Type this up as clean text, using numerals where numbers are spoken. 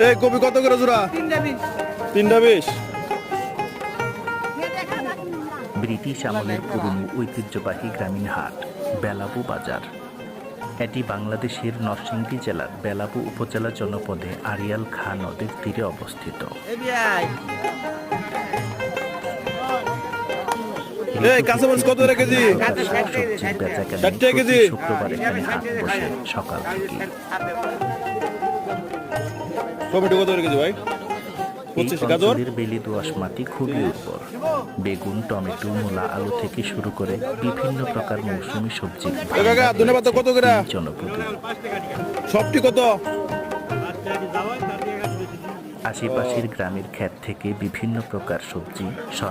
এই কপি কত করে জোড়া? 320। ব্রিটিশ আমলের পুরনো ঐতিহ্যবাহী গ্রামীণ হাট বেলাবু বাজার। এটি বাংলাদেশের নরসিংদী জেলার বেলাবু উপজেলা জনপদে আড়িয়াল খাঁ নদীর তীরে অবস্থিত। কত কেজি? সবজির বেচাকেনা প্রতি শুক্রবার এখানে হাট বসে সকাল থেকে। টমেটো কত কেজি ভাই? এই অঞ্চলের বেলি দোআঁশ মাটি খুবই উর্বর। বেগুন, টমেটো, মূলা, আলু থেকে শুরু করে বিভিন্ন প্রকার মৌসুমী সবজি জনপ্রিয়। সবটি কত? আশেপাশের গ্রামের ক্ষেত থেকে বিভিন্ন প্রকার সবজি